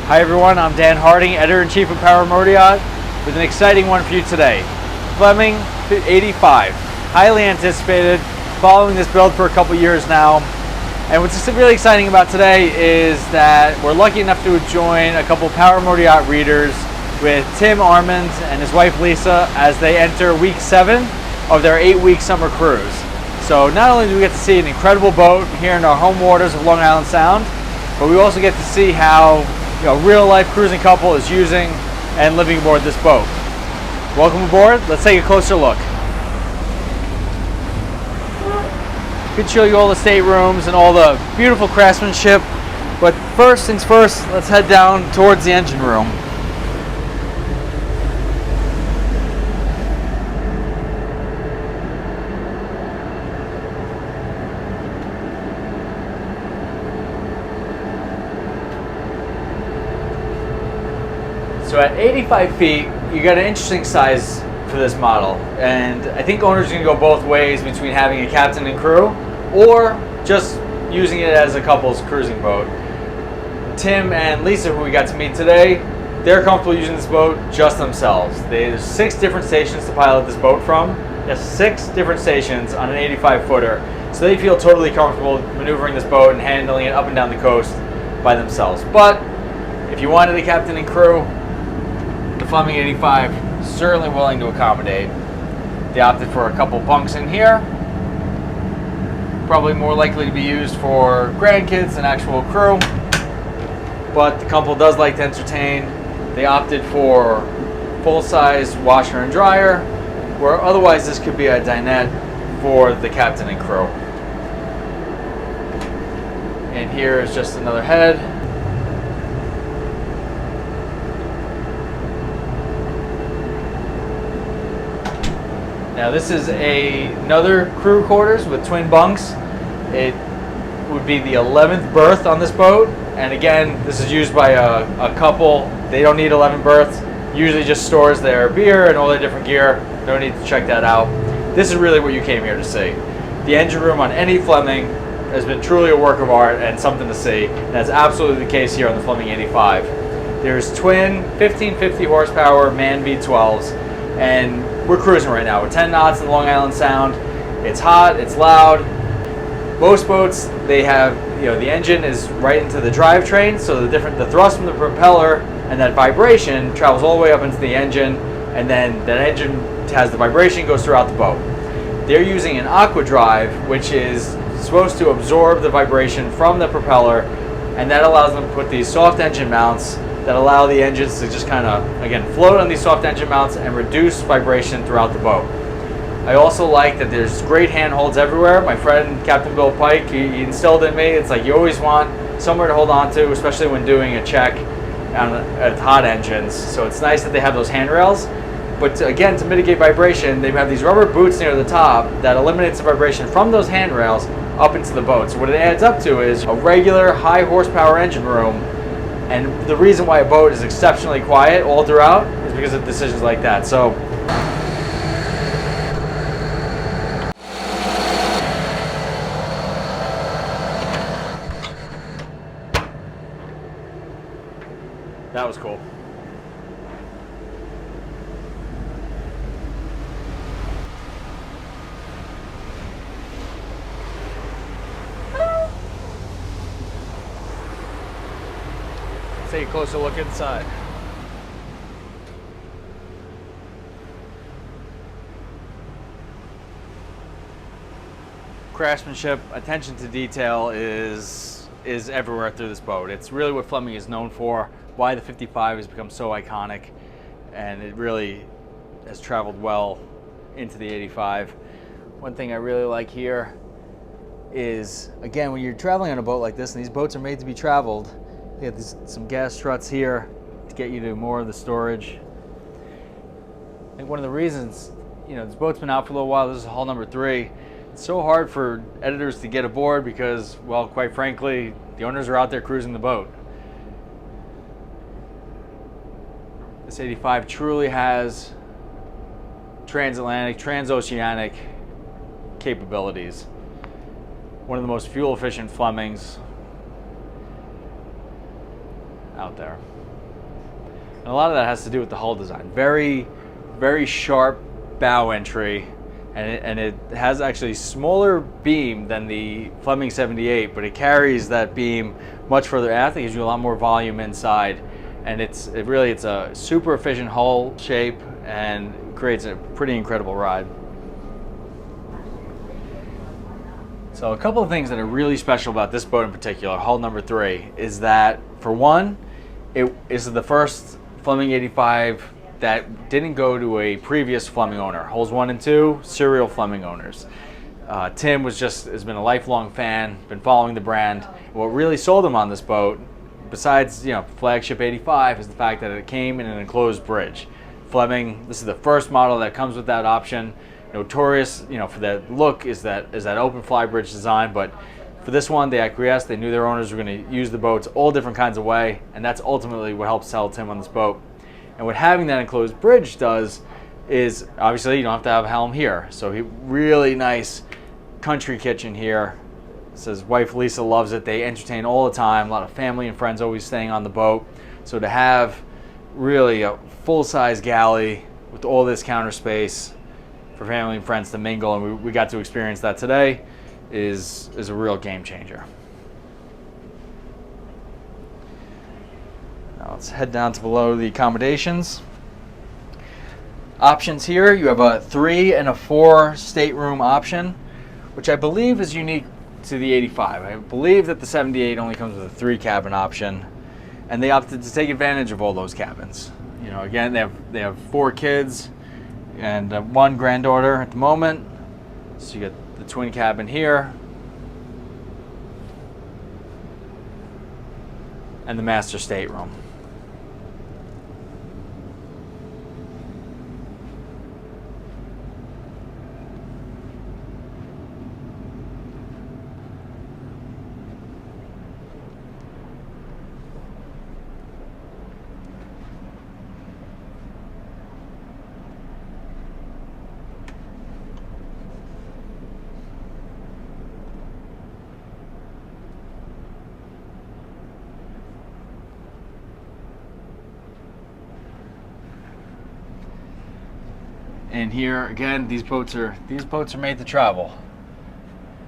Hi everyone, I'm Dan Harding, Editor-in-Chief of Motoryacht, with an exciting one for you today. Fleming 85, highly anticipated, following this build for a couple years now. And what's really exciting about today is that we're lucky enough to join a couple Motoryacht readers with Tim Armand and his wife Lisa as they enter week 7 of their 8-week summer cruise. So not only do we get to see an incredible boat here in our home waters of Long Island Sound, but we also get to see how a real-life cruising couple is using and living aboard this boat. Welcome aboard. Let's take a closer look. Could show you all the staterooms and all the beautiful craftsmanship, but first things first, let's head down towards the engine room. So at 85 feet, you got an interesting size for this model, and I think owners can go both ways between having a captain and crew or just using it as a couple's cruising boat. Tim and Lisa, who we got to meet today, they're comfortable using this boat just themselves. There's 6 different stations to pilot this boat from. Yes, 6 different stations on an 85-footer, so they feel totally comfortable maneuvering this boat and handling it up and down the coast by themselves. But if you wanted a captain and crew, the Fleming 85 certainly willing to accommodate. They opted for a couple bunks in here, probably more likely to be used for grandkids than actual crew, but the couple does like to entertain. They opted for full-size washer and dryer, where otherwise this could be a dinette for the captain and crew. And here is just another head. Now this is another crew quarters with twin bunks. It would be the 11th berth on this boat, and again, this is used by a couple. They don't need 11 berths. Usually just stores their beer and all their different gear. No need to check that out. This is really what you came here to see. The engine room on any Fleming has been truly a work of art and something to see. And that's absolutely the case here on the Fleming 85. There's twin 1550 horsepower MAN V12s, and we're cruising right now. We're 10 knots in Long Island Sound. It's hot, it's loud. Most boats, they have, the engine is right into the drivetrain, so the thrust from the propeller and that vibration travels all the way up into the engine, and then that engine has the vibration, goes throughout the boat. They're using an aqua drive, which is supposed to absorb the vibration from the propeller, and that allows them to put these soft engine mounts that allow the engines to just kind of, again, float on these soft engine mounts and reduce vibration throughout the boat. I also like that there's great handholds everywhere. My friend, Captain Bill Pike, he instilled in me, it's like you always want somewhere to hold on to, especially when doing a check at hot engines. So it's nice that they have those handrails. But again, to mitigate vibration, they have these rubber boots near the top that eliminates the vibration from those handrails up into the boat. So what it adds up to is a regular high horsepower engine room. And the reason why a boat is exceptionally quiet all throughout is because of decisions like that. So that was cool. Take a closer look inside. Craftsmanship, attention to detail is everywhere through this boat. It's really what Fleming is known for, why the 55 has become so iconic, and it really has traveled well into the 85. One thing I really like here is, again, when you're traveling on a boat like this, and these boats are made to be traveled, you have some gas struts here to get you to more of the storage. I think one of the reasons, this boat's been out for a little while, this is hull number 3. It's so hard for editors to get aboard because, well, quite frankly, the owners are out there cruising the boat. This 85 truly has transatlantic, transoceanic capabilities. One of the most fuel efficient Flemings out there. And a lot of that has to do with the hull design. Very, very sharp bow entry, and it has actually smaller beam than the Fleming 78, but it carries that beam much further aft. It gives you a lot more volume inside, and it's a super efficient hull shape and creates a pretty incredible ride. So a couple of things that are really special about this boat in particular, hull number 3, is that, for one, it is the first Fleming 85 that didn't go to a previous Fleming owner. Hulls 1 and 2, serial Fleming owners. Tim has been a lifelong fan, been following the brand. What really sold him on this boat, besides flagship 85, is the fact that it came in an enclosed bridge. Fleming, this is the first model that comes with that option. Notorious, for that look is that open fly bridge design, but for this one, they acquiesced. They knew their owners were going to use the boats all different kinds of way, and that's ultimately what helped sell Tim on this boat. And what having that enclosed bridge does is, obviously, you don't have to have a helm here. So really nice country kitchen here. Says wife Lisa loves it. They entertain all the time. A lot of family and friends always staying on the boat. So to have really a full-size galley with all this counter space for family and friends to mingle, and we got to experience that today, is a real game changer. Now let's head down to below the accommodations. Options here, you have a 3 and a 4 stateroom option, which I believe is unique to the 85. I believe that the 78 only comes with a 3 cabin option, and they opted to take advantage of all those cabins. Again, they have 4 kids and 1 granddaughter at the moment. So you get the twin cabin here and the master stateroom. And here again, these boats are made to travel.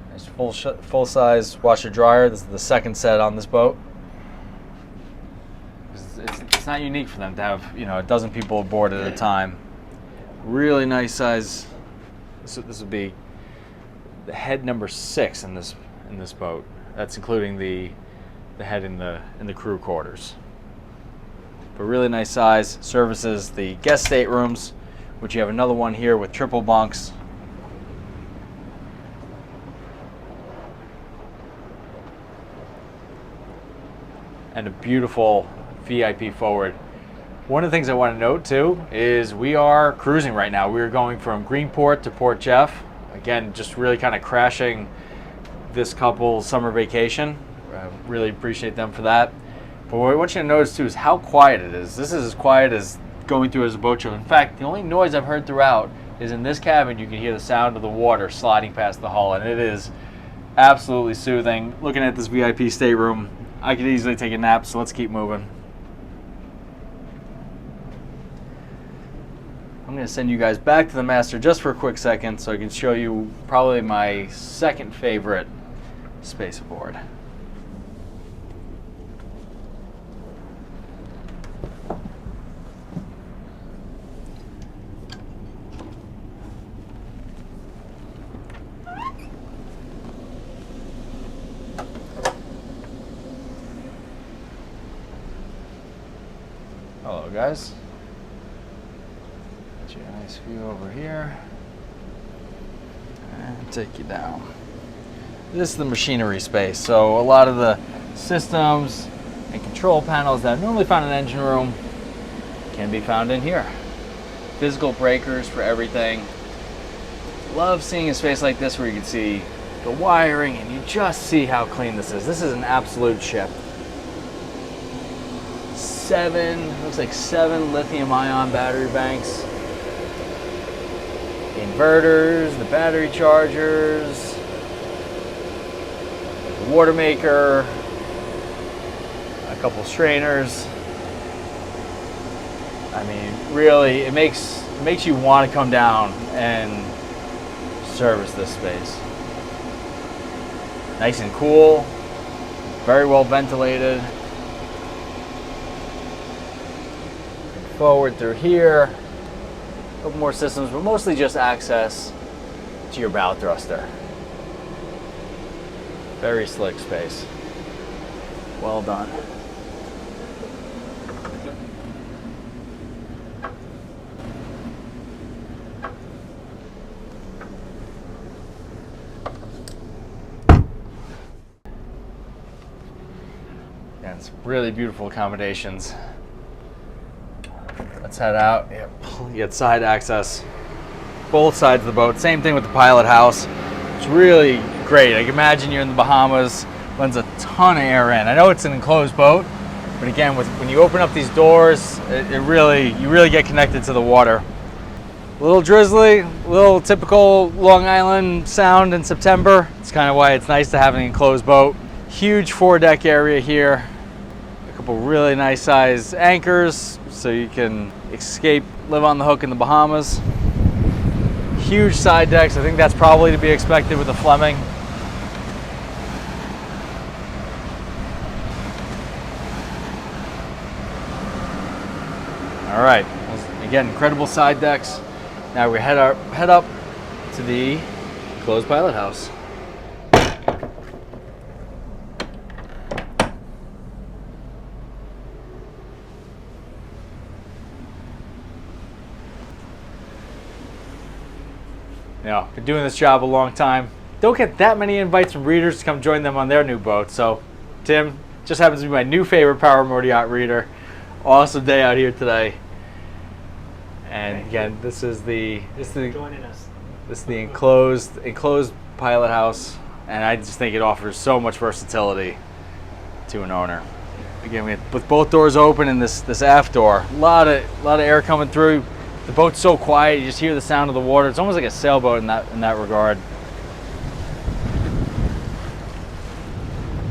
There's full size washer dryer. This is the second set on this boat. It's not unique for them to have a dozen people aboard at a time. Really nice size. This would be the head number 6 in this boat. That's including the head in the crew quarters. But really nice size. Services the guest staterooms, which you have another one here with triple bunks. And a beautiful VIP forward. One of the things I want to note too is we are cruising right now. We are going from Greenport to Port Jeff. Again, just really kind of crashing this couple's summer vacation. Really appreciate them for that. But what I want you to notice too is how quiet it is. This is as quiet as going through as a boat show. In fact, the only noise I've heard throughout is in this cabin. You can hear the sound of the water sliding past the hull, and it is absolutely soothing. Looking at this VIP stateroom, I could easily take a nap, so let's keep moving. I'm going to send you guys back to the master just for a quick second so I can show you probably my second favorite space aboard. Hello guys. Get you a nice view over here and take you down. This is the machinery space, so a lot of the systems and control panels that are normally found in the engine room can be found in here. Physical breakers for everything. Love seeing a space like this where you can see the wiring and you just see how clean this is. This is an absolute ship. Looks like 7 lithium-ion battery banks. The inverters, the battery chargers, the water maker, a couple strainers. I mean, really, it makes you want to come down and service this space. Nice and cool, very well ventilated. Forward through here, a couple more systems, but mostly just access to your bow thruster. Very slick space. Well done. Yeah, it's really beautiful accommodations. Let's head out. Yeah, you get side access, both sides of the boat. Same thing with the pilot house. It's really great. I can imagine you're in the Bahamas. Lends a ton of air in. I know it's an enclosed boat, but again, when you open up these doors, you really get connected to the water. A little drizzly, a little typical Long Island sound in September. It's kind of why it's nice to have an enclosed boat. Huge foredeck area here. A couple really nice size anchors so you can escape, live on the hook in the Bahamas. Huge side decks. I think that's probably to be expected with the Fleming. All right, again, incredible side decks. Now we head up to the closed pilot house. Yeah, been doing this job a long time. Don't get that many invites from readers to come join them on their new boat. So, Tim just happens to be my new favorite Power Motoryacht reader. Awesome day out here today. And again, this is the enclosed pilot house, and I just think it offers so much versatility to an owner. Again, with both doors open and this aft door, a lot of air coming through. The boat's so quiet, you just hear the sound of the water. It's almost like a sailboat in that regard.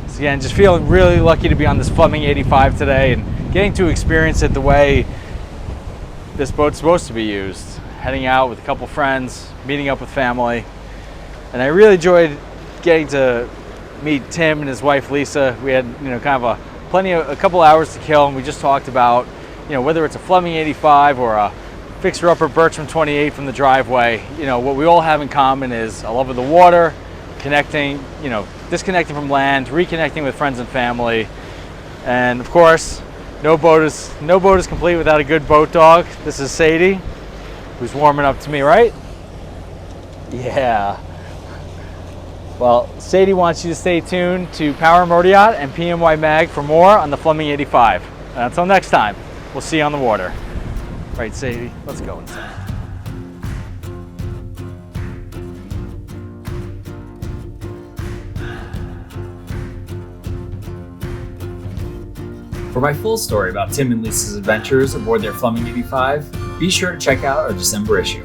So again, just feeling really lucky to be on this Fleming 85 today and getting to experience it the way this boat's supposed to be used. Heading out with a couple friends, meeting up with family. And I really enjoyed getting to meet Tim and his wife Lisa. We had kind of a couple hours to kill, and we just talked about whether it's a Fleming 85 or a fixer-upper Bertram 28 from the driveway. What we all have in common is a love of the water, connecting, disconnecting from land, reconnecting with friends and family, and of course, no boat is complete without a good boat dog. This is Sadie, who's warming up to me, right? Yeah. Well, Sadie wants you to stay tuned to Power Motoryacht and PMY Mag for more on the Fleming 85. And until next time, we'll see you on the water. Right, Sadie, let's go inside. For my full story about Tim and Lisa's adventures aboard their Fleming 85, be sure to check out our December issue.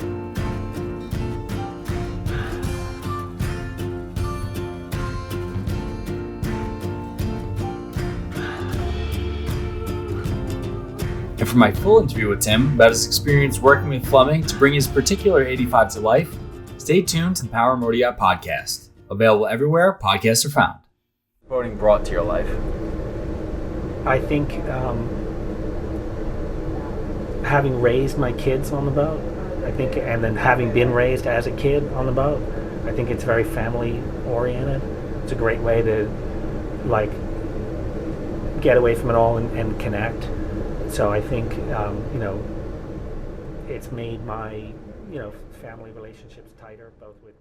And for my full interview with Tim about his experience working with Fleming to bring his particular 85 to life, stay tuned to the Power Motoryacht podcast, available everywhere podcasts are found. Boating brought to your life. I think having raised my kids on the boat, and then having been raised as a kid on the boat, I think it's very family oriented. It's a great way to get away from it all and connect. So I think it's made my family relationships tighter, both with